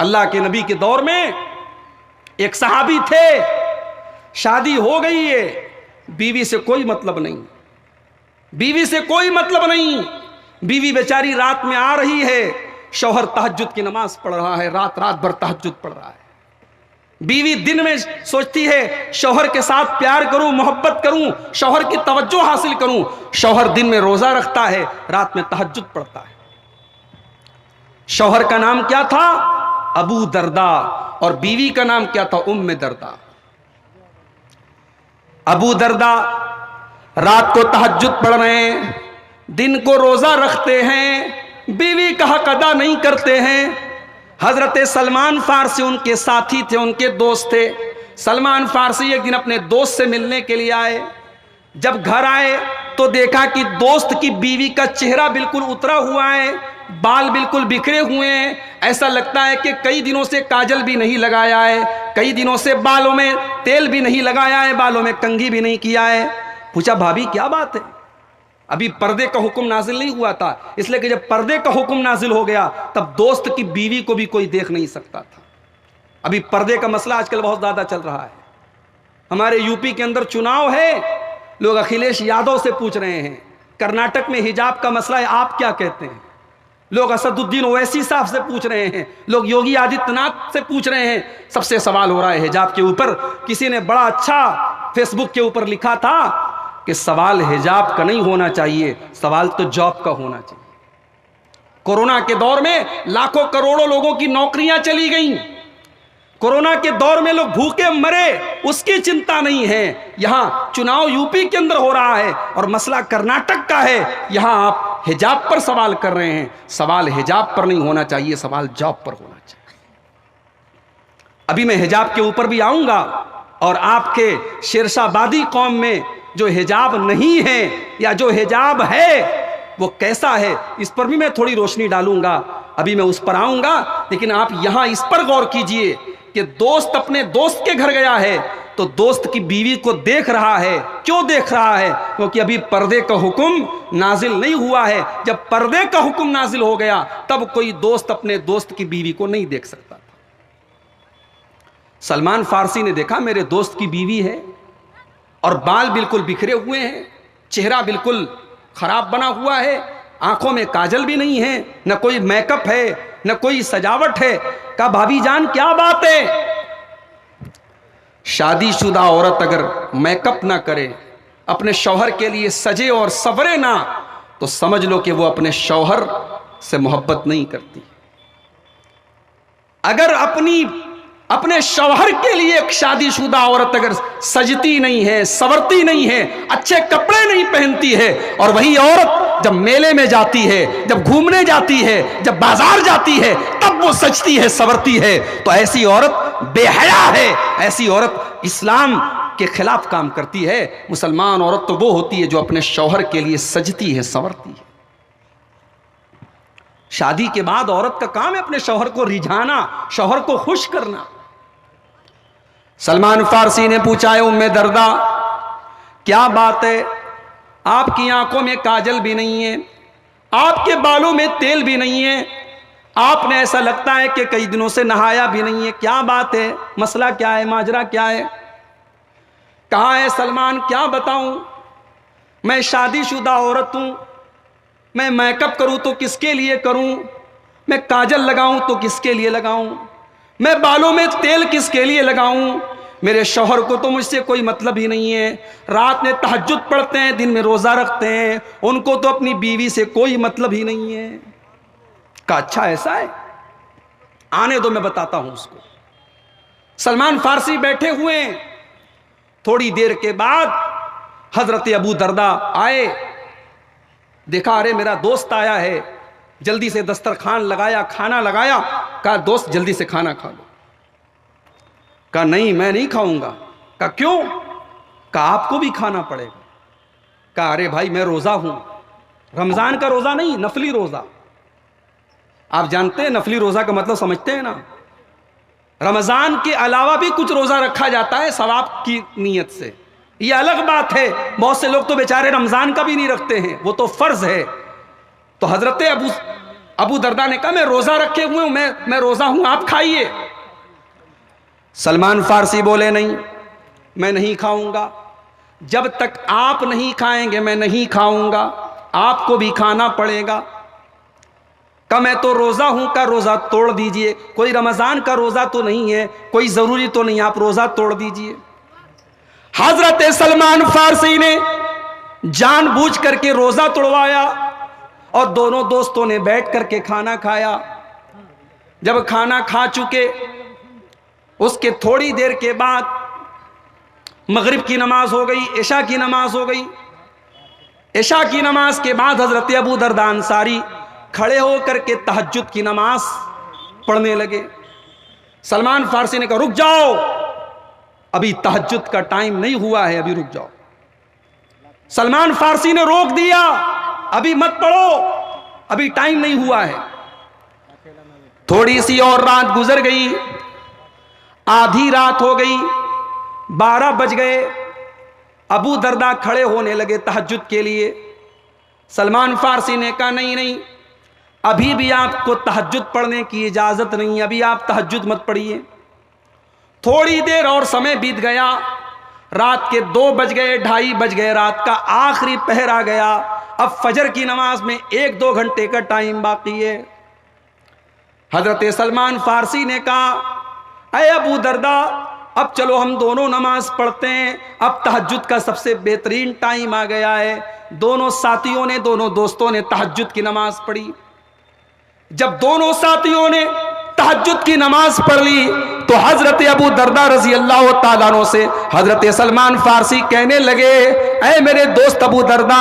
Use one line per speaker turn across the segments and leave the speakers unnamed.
अल्लाह के नबी के दौर में एक सहाबी थे, शादी हो गई है, बीवी से कोई मतलब नहीं, बीवी से कोई मतलब नहीं। बीवी बेचारी रात में आ रही है, शौहर तहज्जुद की नमाज पढ़ रहा है, रात रात भर तहज्जुद पढ़ रहा है। बीवी दिन में सोचती है शौहर के साथ प्यार करूं, मोहब्बत करूं, शौहर की तवज्जो हासिल करूं। शौहर दिन में रोजा रखता है, रात में तहज्जुद पढ़ता है। शौहर का नाम क्या था? अबू दरदा, और बीवी का नाम क्या था? उम्मे दरदा। अबू दरदा रात को तहज्जुद पढ़ रहे हैं, दिन को रोजा रखते हैं, बीवी का हक अदा नहीं करते हैं। हजरत सलमान फारसी उनके साथी थे, उनके दोस्त थे। सलमान फारसी एक दिन अपने दोस्त से मिलने के लिए आए। जब घर आए तो देखा कि दोस्त की बीवी का चेहरा बिल्कुल उतरा हुआ है, बाल बिल्कुल बिखरे हुए हैं। ऐसा लगता है कि कई दिनों से काजल भी नहीं लगाया है, कई दिनों से बालों में तेल भी नहीं लगाया है, बालों में कंघी भी नहीं किया है। पूछा, भाभी क्या बात है? अभी पर्दे का हुक्म नाजिल नहीं हुआ था, इसलिए कि जब पर्दे का हुक्म नाजिल हो गया तब दोस्त की बीवी को भी कोई देख नहीं सकता था। अभी पर्दे का मसला आजकल बहुत ज्यादा चल रहा है। हमारे यूपी के अंदर चुनाव है, लोग अखिलेश यादव से पूछ रहे हैं, कर्नाटक में हिजाब का मसला है, आप क्या कहते हैं? लोग असदुद्दीन ओवैसी साहब से पूछ रहे हैं, लोग योगी आदित्यनाथ से पूछ रहे हैं। सबसे सवाल हो रहा है हिजाब के ऊपर। किसी ने बड़ा अच्छा फेसबुक के ऊपर लिखा था कि सवाल हिजाब का नहीं होना चाहिए, सवाल तो जॉब का होना चाहिए। कोरोना के दौर में लाखों करोड़ों लोगों की नौकरियां चली गईं। कोरोना के दौर में लोग भूखे मरे, उसकी चिंता नहीं है। यहां चुनाव यूपी के अंदर हो रहा है और मसला कर्नाटक का है, यहां आप हिजाब पर सवाल कर रहे हैं। सवाल हिजाब पर नहीं होना चाहिए, सवाल जॉब पर होना चाहिए। अभी मैं हिजाब के ऊपर भी आऊंगा और आपके शेरशाहबादी कौम में जो हिजाब नहीं है या जो हिजाब है वो कैसा है, इस पर भी मैं थोड़ी रोशनी डालूंगा। अभी मैं उस पर आऊंगा, लेकिन आप यहां इस पर गौर कीजिए कि दोस्त अपने दोस्त के घर गया है तो दोस्त की बीवी को देख रहा है। क्यों देख रहा है? क्योंकि अभी पर्दे का हुक्म नाजिल नहीं हुआ है। जब पर्दे का हुक्म नाजिल हो गया तब कोई दोस्त अपने दोस्त की बीवी को नहीं देख सकता था। सलमान फारसी ने देखा मेरे दोस्त की बीवी है और बाल बिल्कुल बिखरे हुए हैं, चेहरा बिल्कुल खराब बना हुआ है, आंखों में काजल भी नहीं है, न कोई मेकअप है, न कोई सजावट है। कहा, भाभी जान क्या बात है? शादीशुदा औरत अगर मेकअप ना करे, अपने शौहर के लिए सजे और सवरे ना, तो समझ लो कि वो अपने शौहर से मोहब्बत नहीं करती। अगर अपने शौहर के लिए एक शादीशुदा औरत अगर सजती नहीं है, संवरती नहीं है, अच्छे कपड़े नहीं पहनती है, और वही औरत जब मेले में जाती है, जब घूमने जाती है, जब बाजार जाती है, तब वो सजती है, संवरती है, तो ऐसी औरत बेहया है, ऐसी औरत इस्लाम के खिलाफ काम करती है। मुसलमान औरत तो वो होती है जो अपने शौहर के लिए सजती है, संवरती है। शादी के बाद औरत का काम है अपने शौहर को रिझाना, शौहर को खुश करना। सलमान फारसी ने पूछा है, उम्मे दरदा क्या बात है? आपकी आंखों में काजल भी नहीं है, आपके बालों में तेल भी नहीं है, आपने ऐसा लगता है कि कई दिनों से नहाया भी नहीं है, क्या बात है? मसला क्या है? माजरा क्या है? कहाँ है सलमान? क्या बताऊं? मैं शादीशुदा औरत हूं, मैं मेकअप करूं तो किसके लिए करूं, मैं काजल लगाऊं तो किसके लिए लगाऊं, मैं बालों में तेल किसके लिए लगाऊं? मेरे शौहर को तो मुझसे कोई मतलब ही नहीं है। रात में तहज्जुद पढ़ते हैं, दिन में रोजा रखते हैं, उनको तो अपनी बीवी से कोई मतलब ही नहीं है। का अच्छा ऐसा है? आने दो, मैं बताता हूं उसको। सलमान फारसी बैठे हुए हैं। थोड़ी देर के बाद हजरत अबू दरदा आए, देखा अरे मेरा दोस्त आया है, जल्दी से दस्तरखान लगाया, खाना लगाया। कहा दोस्त जल्दी से खाना खा लो। कहा नहीं मैं नहीं खाऊंगा। कहा क्यों? कहा आपको भी खाना पड़ेगा। कहा अरे भाई मैं रोजा हूं, रमजान का रोजा नहीं, नफली रोजा। आप जानते हैं नफली रोजा का मतलब समझते हैं ना? रमजान के अलावा भी कुछ रोजा रखा जाता है सवाब की नीयत से, ये अलग बात है। बहुत से लोग तो बेचारे रमजान का भी नहीं रखते हैं, वो तो फर्ज है। तो हजरत अबू दरदा ने कहा मैं रोजा रखे हुए हूं, मैं रोजा हूं, आप खाइए। सलमान फारसी बोले नहीं, मैं नहीं खाऊंगा, जब तक आप नहीं खाएंगे मैं नहीं खाऊंगा, आपको भी खाना पड़ेगा। कहा मैं तो रोजा हूं, का रोजा तोड़ दीजिए, कोई रमजान का रोजा तो नहीं है, कोई जरूरी तो नहीं, आप रोजा तोड़ दीजिए। हजरत सलमान फारसी ने जानबूझ करके रोजा तोड़वाया और दोनों दोस्तों ने बैठ करके खाना खाया। जब खाना खा चुके उसके थोड़ी देर के बाद मगरिब की नमाज हो गई, इशा की नमाज हो गई। इशा की नमाज के बाद हजरत अबू दरदा अंसारी खड़े होकर के तहज्जुद की नमाज पढ़ने लगे। सलमान फारसी ने कहा रुक जाओ, अभी तहज्जुद का टाइम नहीं हुआ है, अभी रुक जाओ। सलमान फारसी ने रोक दिया, अभी मत पढ़ो, अभी टाइम नहीं हुआ है। थोड़ी सी और रात गुजर गई, आधी रात हो गई, 12 बज गए। अबू दरदा खड़े होने लगे तहज्जुद के लिए। सलमान फारसी ने कहा नहीं नहीं, अभी भी आपको तहज्जुद पढ़ने की इजाजत नहीं, अभी आप तहज्जुद मत पढ़िए। थोड़ी देर और समय बीत गया, रात के 2 बज गए, 2:30 बज गए, रात का आखिरी पहर आ गया। अब फजर की नमाज में 1-2 घंटे का टाइम बाकी है। हजरत सलमान फारसी ने कहा अरे अबू दरदा, अब चलो हम दोनों नमाज पढ़ते हैं, अब तहज्जुद का सबसे बेहतरीन टाइम आ गया है। दोनों साथियों ने, दोनों दोस्तों ने तहज्जुद की नमाज पढ़ी। जब दोनों साथियों ने तहज्जुद की नमाज पढ़ ली तो हजरत अबू दरदा रजी अल्लाह तआला अन्हु से हजरत सलमान फारसी कहने लगे ऐ मेरे दोस्त अबू दरदा,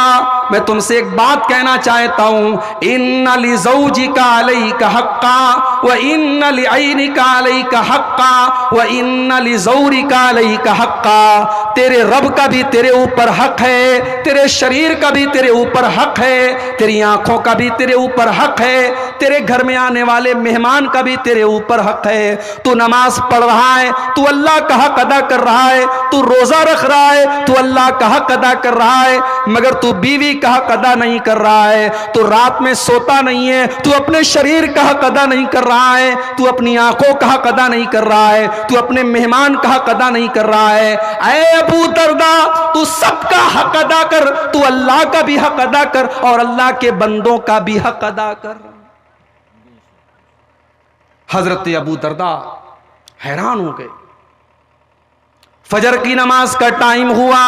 मैं तुमसे एक बात कहना चाहता हूं। इन्ना लिज़ौजिका अलैका हक्का व इन्ना लिअयनिका अलैका हक्का व इन्ना लिज़ौरिका अलैका हक्का। तेरे रब का भी तेरे ऊपर हक है, तेरे शरीर का भी तेरे ऊपर हक है, तेरी आंखों का भी तेरे ऊपर हक है, तेरे घर में आने वाले मेहमान का भी तेरे ऊपर हक है। तू नमाज पढ़ रहा है, तू अल्लाह का हक अदा कर रहा है, तू रोजा रख रहा है, तू अल्लाह का हक अदा कर रहा है, मगर तू बीवी का हक अदा नहीं कर रहा है। तू रात में सोता नहीं है, तू अपने शरीर का हक अदा नहीं कर रहा है, तू अपनी आंखों का हक अदा नहीं कर रहा है, तू अपने मेहमान का हक अदा नहीं कर रहा है। ऐ अबू दरदा, तू सबका हक अदा कर, तू अल्लाह का भी हक अदा कर और अल्लाह के बंदों का भी हक अदा कर। हजरत अबू दरदा हैरान हो गए। फजर की नमाज का टाइम हुआ,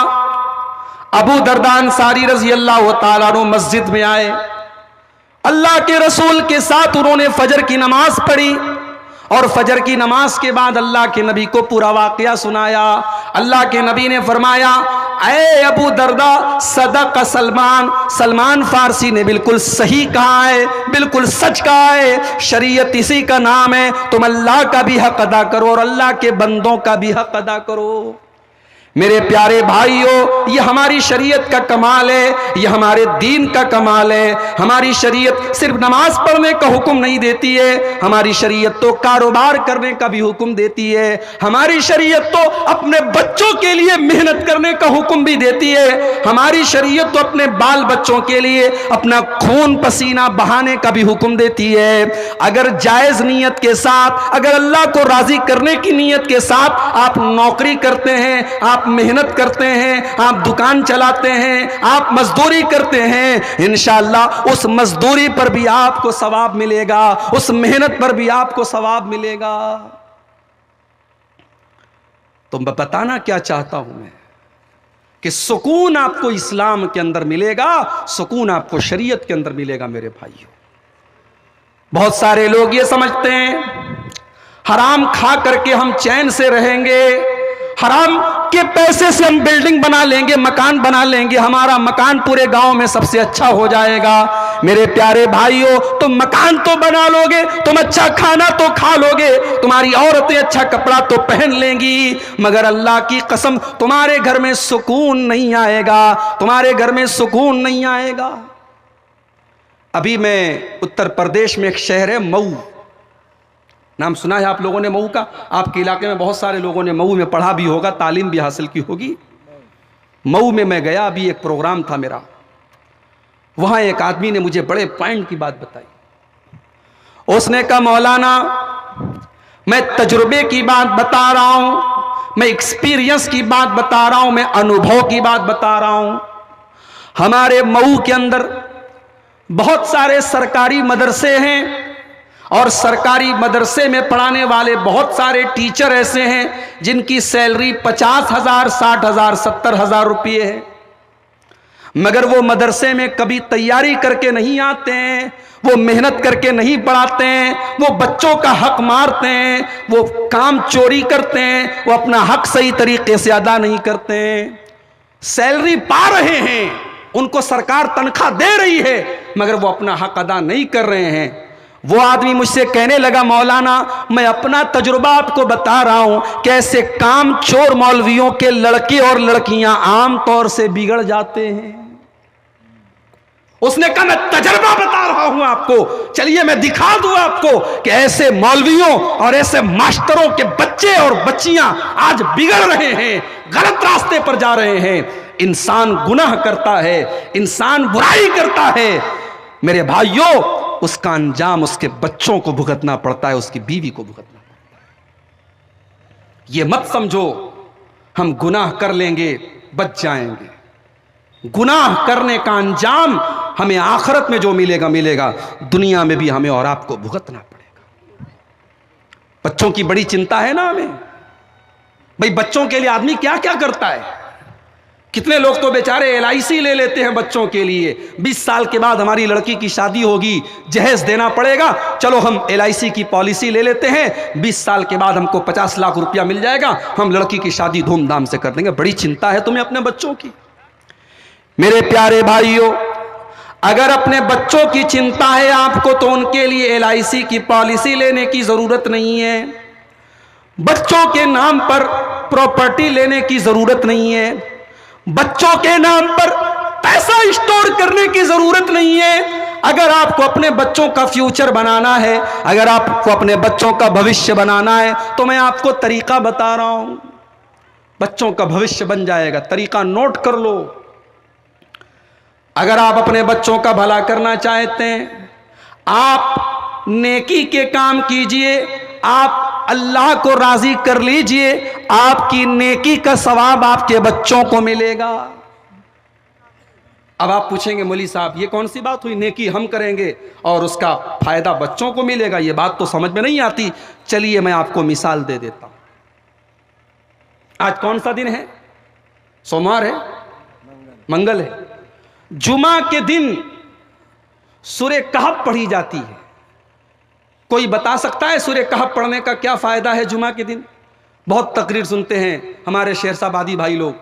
अबू दरदा अंसारी रजी अल्लाह तआला अन्हु मस्जिद में आए। अल्लाह के रसूल के साथ उन्होंने फजर की नमाज पढ़ी और फजर की नमाज के बाद अल्लाह के नबी को पूरा वाकया सुनाया। अल्लाह के नबी ने फरमाया ऐ अबू दरदा, सदक सलमान, सलमान फारसी ने बिल्कुल सही कहा है, बिल्कुल सच कहा है। शरीयत इसी का नाम है, तुम अल्लाह का भी हक अदा करो और अल्लाह के बंदों का भी हक अदा करो। मेरे प्यारे भाइयों, ये हमारी शरीयत का कमाल है, ये हमारे दीन का कमाल है। हमारी शरीयत सिर्फ नमाज पढ़ने का हुक्म नहीं देती है, हमारी शरीयत तो कारोबार करने का भी हुक्म देती है। हमारी शरीयत तो अपने बच्चों के लिए मेहनत करने का हुक्म भी देती है। हमारी शरीयत तो अपने बाल बच्चों के लिए अपना खून पसीना बहाने का भी हुक्म देती है। अगर जायज नीयत के साथ, अगर अल्लाह को राजी करने की नीयत के साथ आप नौकरी करते हैं, आप मेहनत करते हैं, आप दुकान चलाते हैं, आप मजदूरी करते हैं, इंशाअल्लाह उस मजदूरी पर भी आपको सवाब मिलेगा, उस मेहनत पर भी आपको सवाब मिलेगा। तो मैं बताना क्या चाहता हूं मैं कि सुकून आपको इस्लाम के अंदर मिलेगा, सुकून आपको शरीयत के अंदर मिलेगा। मेरे भाइयों, बहुत सारे लोग ये समझते हैं हराम खा करके हम चैन से रहेंगे, हराम के पैसे से हम बिल्डिंग बना लेंगे, मकान बना लेंगे, हमारा मकान पूरे गांव में सबसे अच्छा हो जाएगा। मेरे प्यारे भाइयों, तुम मकान तो बना लोगे, तुम अच्छा खाना तो खा लोगे, तुम्हारी औरतें अच्छा कपड़ा तो पहन लेंगी, मगर अल्लाह की कसम तुम्हारे घर में सुकून नहीं आएगा, तुम्हारे घर में सुकून नहीं आएगा। अभी मैं उत्तर प्रदेश में एक शहर है मऊ, नाम सुना है आप लोगों ने मऊ का? आपके इलाके में बहुत सारे लोगों ने मऊ में पढ़ा भी होगा, तालीम भी हासिल की होगी। मऊ में मैं गया, अभी एक प्रोग्राम था मेरा, वहां एक आदमी ने मुझे बड़े पॉइंट की बात बताई। उसने कहा मौलाना मैं तजुर्बे की बात बता रहा हूं, मैं एक्सपीरियंस की बात बता रहा हूं, मैं अनुभव की बात बता रहा हूं। हमारे मऊ के अंदर बहुत सारे सरकारी मदरसे हैं और सरकारी मदरसे में पढ़ाने वाले बहुत सारे टीचर ऐसे हैं जिनकी सैलरी 50,000, 60,000, 70,000 रुपये है, मगर वो मदरसे में कभी तैयारी करके नहीं आते हैं, वो मेहनत करके नहीं पढ़ाते हैं, वो बच्चों का हक मारते हैं, वो काम चोरी करते हैं, वो अपना हक सही तरीके से अदा नहीं करते हैं। सैलरी पा रहे हैं, उनको सरकार तनख्वाह दे रही है, मगर वो अपना हक अदा नहीं कर रहे हैं। वो आदमी मुझसे कहने लगा मौलाना मैं अपना तजुर्बा आपको बता रहा हूं, कैसे काम चोर मौलवियों के लड़के और लड़कियां आम तौर से बिगड़ जाते हैं। उसने कहा मैं तजुर्बा बता रहा हूं आपको, चलिए मैं दिखा दूं आपको कि ऐसे मौलवियों और ऐसे मास्टरों के बच्चे और बच्चियां आज बिगड़ रहे हैं, गलत रास्ते पर जा रहे हैं। इंसान गुनाह करता है, इंसान बुराई करता है, मेरे भाइयों उसका अंजाम उसके बच्चों को भुगतना पड़ता है, उसकी बीवी को भुगतना पड़ता है। यह मत समझो हम गुनाह कर लेंगे बच जाएंगे। गुनाह करने का अंजाम हमें आखिरत में जो मिलेगा मिलेगा, दुनिया में भी हमें और आपको भुगतना पड़ेगा। बच्चों की बड़ी चिंता है ना हमें। भाई बच्चों के लिए आदमी क्या क्या करता है। कितने लोग तो बेचारे LIC ले लेते हैं बच्चों के लिए। 20 साल के बाद हमारी लड़की की शादी होगी, जहेज देना पड़ेगा, चलो हम LIC की पॉलिसी ले लेते हैं, 20 साल के बाद हमको 50 लाख रुपया मिल जाएगा, हम लड़की की शादी धूमधाम से कर देंगे। बड़ी चिंता है तुम्हें अपने बच्चों की। मेरे प्यारे भाइयों, अगर अपने बच्चों की चिंता है आपको तो उनके लिए LIC की पॉलिसी लेने की जरूरत नहीं है, बच्चों के नाम पर प्रॉपर्टी लेने की जरूरत नहीं है, बच्चों के नाम पर पैसा स्टोर करने की जरूरत नहीं है। अगर आपको अपने बच्चों का फ्यूचर बनाना है, अगर आपको अपने बच्चों का भविष्य बनाना है, तो मैं आपको तरीका बता रहा हूं, बच्चों का भविष्य बन जाएगा। तरीका नोट कर लो। अगर आप अपने बच्चों का भला करना चाहते हैं, आप नेकी के काम कीजिए, आप अल्लाह को राजी कर लीजिए, आपकी नेकी का सवाब आपके बच्चों को मिलेगा। अब आप पूछेंगे मौली साहब ये कौन सी बात हुई, नेकी हम करेंगे और उसका फायदा बच्चों को मिलेगा, ये बात तो समझ में नहीं आती। चलिए मैं आपको मिसाल दे देता हूं। आज कौन सा दिन है? सोमवार है, मंगल है। जुमा के दिन सूरे कहफ पढ़ी जाती है। कोई बता सकता है सूरे कहफ पढ़ने का क्या फायदा है जुमा के दिन? बहुत तकरीर सुनते हैं हमारे शेरशाबादी भाई लोग,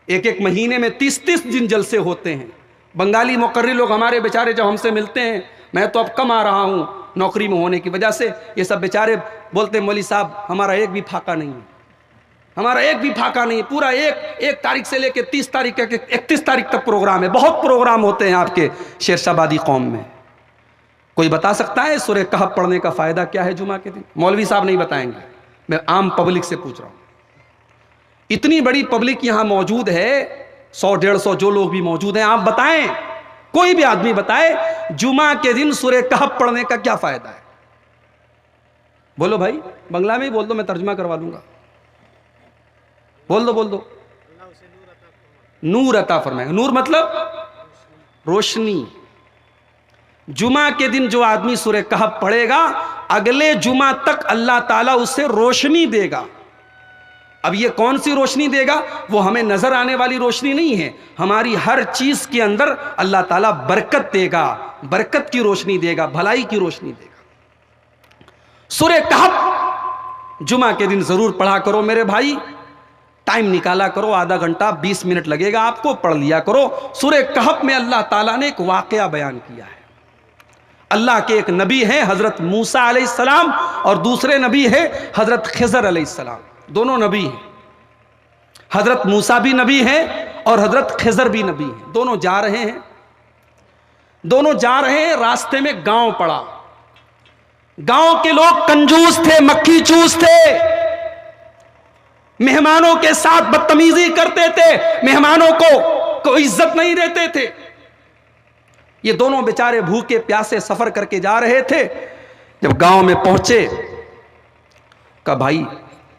एक एक महीने में 30-30 दिन जलसे होते हैं। बंगाली मुकर्री लोग हमारे बेचारे जब हमसे मिलते हैं, मैं तो अब कम आ रहा हूं नौकरी में होने की वजह से, ये सब बेचारे बोलते हैं मौली साहब हमारा एक भी फाका नहीं है, हमारा एक भी फाका नहीं, पूरा एक तारीख से लेकर 30 तारीख तक 31 तारीख तक प्रोग्राम है। बहुत प्रोग्राम होते हैं आपके शेरशाबादी कौम में। कोई बता सकता है सूरह कहफ पढ़ने का फायदा क्या है जुमा के दिन? मौलवी साहब नहीं बताएंगे, मैं आम पब्लिक से पूछ रहा हूं। इतनी बड़ी पब्लिक यहां मौजूद है, 100-150 जो लोग भी मौजूद हैं, आप बताएं, कोई भी आदमी बताए जुमा के दिन सूरह कहफ पढ़ने का क्या फायदा है? बोलो भाई, बंगला में ही बोल दो, मैं तर्जुमा करवा दूंगा। बोल दो। नूर अता फरमाएगा। नूर मतलब रोशनी। जुमा के दिन जो आदमी सूरह कहफ पढ़ेगा, अगले जुमा तक अल्लाह ताला उसे रोशनी देगा। अब ये कौन सी रोशनी देगा? वो हमें नजर आने वाली रोशनी नहीं है, हमारी हर चीज के अंदर अल्लाह ताला बरकत देगा, बरकत की रोशनी देगा, भलाई की रोशनी देगा। सूरह कहफ जुमा के दिन जरूर पढ़ा करो मेरे भाई, टाइम निकाला करो, आधा घंटा 20 मिनट लगेगा आपको, पढ़ लिया करो। सूरह कहफ में अल्लाह ताला ने एक वाकया बयान किया है। अल्लाह के एक नबी हैं हजरत मूसा अलैहिस्सलाम और दूसरे नबी है हजरत खिजर अलैहिस्सलाम। दोनों नबी हैं, हजरत मूसा भी नबी हैं और हजरत खिजर भी नबी हैं। दोनों जा रहे हैं, रास्ते में गांव पड़ा। गांव के लोग कंजूस थे, मक्खी चूस थे, मेहमानों के साथ बदतमीजी करते थे, मेहमानों को इज्जत नहीं देते थे। ये दोनों बेचारे भूखे प्यासे सफर करके जा रहे थे। जब गांव में पहुंचे, कहा भाई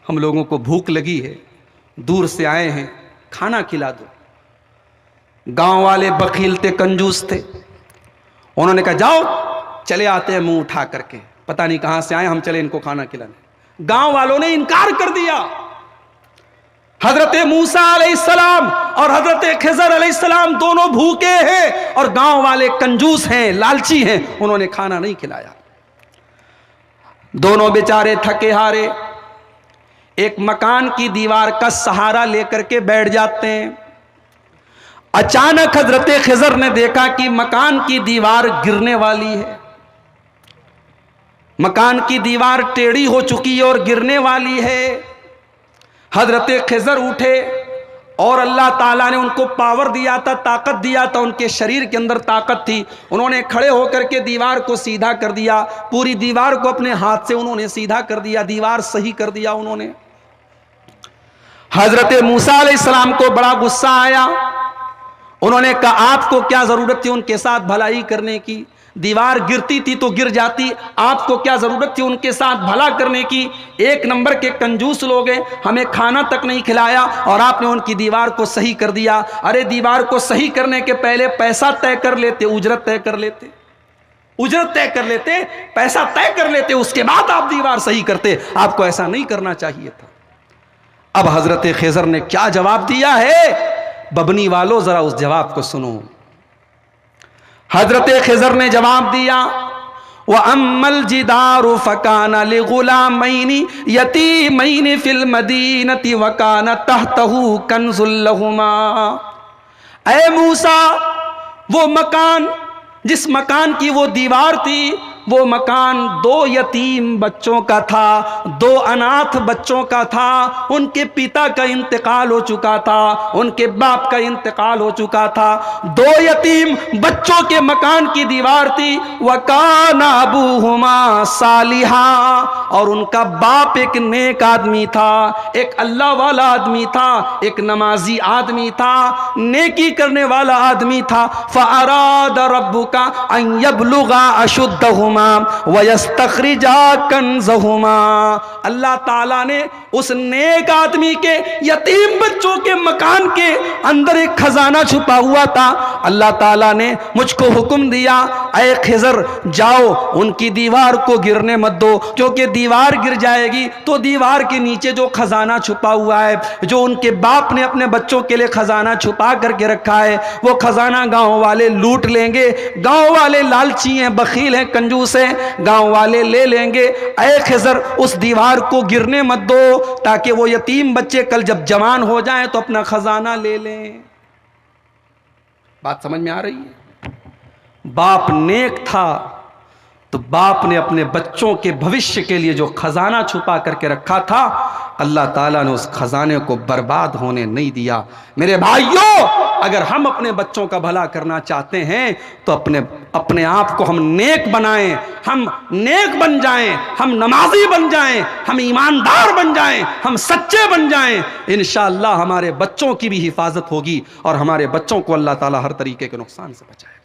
हम लोगों को भूख लगी है, दूर से आए हैं, खाना खिला दो। गांव वाले बखील थे, कंजूस थे। उन्होंने कहा जाओ चले आते हैं मुंह उठा करके, पता नहीं कहां से आए, हम चले इनको खाना खिलाने। गांव वालों ने इनकार कर दिया। हजरत मूसा अलैहिस्सलाम और हजरत खिज़र अलैहिस्सलाम दोनों भूखे हैं और गांव वाले कंजूस हैं, लालची हैं, उन्होंने खाना नहीं खिलाया। दोनों बेचारे थके हारे एक मकान की दीवार का सहारा लेकर के बैठ जाते हैं। अचानक हजरत खिज़र ने देखा कि मकान की दीवार गिरने वाली है, मकान की दीवार टेढ़ी हो चुकी है और गिरने वाली है। हजरत खिज़र उठे और अल्लाह ताला ने उनको पावर दिया था, ताकत दिया था, उनके शरीर के अंदर ताकत थी। उन्होंने खड़े होकर के दीवार को सीधा कर दिया, पूरी दीवार को अपने हाथ से उन्होंने सीधा कर दिया, दीवार सही कर दिया उन्होंने। हजरत मूसा अलैहिस्सलाम को बड़ा गुस्सा आया। उन्होंने कहा आपको क्या जरूरत थी उनके साथ भलाई करने की, दीवार गिरती थी तो गिर जाती, आपको क्या जरूरत थी उनके साथ भला करने की। एक नंबर के कंजूस लोग हैं, हमें खाना तक नहीं खिलाया और आपने उनकी दीवार को सही कर दिया। अरे दीवार को सही करने के पहले पैसा तय कर लेते, उजरत तय कर लेते, उजरत तय कर लेते, पैसा तय कर लेते, उसके बाद आप दीवार सही करते। आपको ऐसा नहीं करना चाहिए था। अब हजरत खिज़र ने क्या जवाब दिया है, बबनी वालों जरा उस जवाब को सुनो। हजरत खिज़र ने जवाब दिया, व अम्मल जिदारु फकाना लिगुलामैनि यतीमैनि फिल मदीनति व काना तहतहु कंजुल लहुमा। ऐ मूसा, वो मकान, जिस मकान की वो दीवार थी, वो मकान दो यतीम बच्चों का था, दो अनाथ बच्चों का था। उनके पिता का इंतकाल हो चुका था, उनके बाप का इंतकाल हो चुका था। दो यतीम बच्चों के मकान की दीवार थी। वकाना अबूहुमा सालिहा, और उनका बाप एक नेक आदमी था, एक अल्लाह वाला आदमी था, एक नमाजी आदमी था, नेकी करने वाला आदमी था। फ़अराद रब्बुका अन यब्लुगा अशुद्धहुमा वयस्तखरिजा कंज़हुमा। अल्लाह ताला ने उस नेक आदमी के यतीम बच्चों के मकान के अंदर एक खजाना छुपा हुआ था। अल्लाह ताला ने मुझको हुक्म दिया, ऐ खिज़र जाओ उनकी दीवार को गिरने मत दो, क्योंकि दीवार गिर जाएगी तो दीवार के नीचे जो खजाना छुपा हुआ है, जो उनके बाप ने अपने बच्चों के लिए खजाना छुपा करके रखा है, वो खजाना गांव वाले लूट लेंगे। गांव वाले लालची हैं, बखील हैं, कंजूस हैं, गांव वाले ले लेंगे। ऐ खिज़र उस दीवार को गिरने मत दो, ताकि वो यतीम बच्चे कल जब जवान हो जाएं तो अपना खजाना ले लें। बात समझ में आ रही है? बाप नेक था तो बाप ने अपने बच्चों के भविष्य के लिए जो खजाना छुपा करके रखा था, अल्लाह ताला ने उस खजाने को बर्बाद होने नहीं दिया। मेरे भाइयों, अगर हम अपने बच्चों का भला करना चाहते हैं तो अपने आप को हम नेक बनाएं, हम नेक बन जाएं, हम नमाजी बन जाएं, हम ईमानदार बन जाएं, हम सच्चे बन जाएं। इंशाअल्लाह हमारे बच्चों की भी हिफाजत होगी और हमारे बच्चों को अल्लाह ताला हर तरीके के नुकसान से बचाए।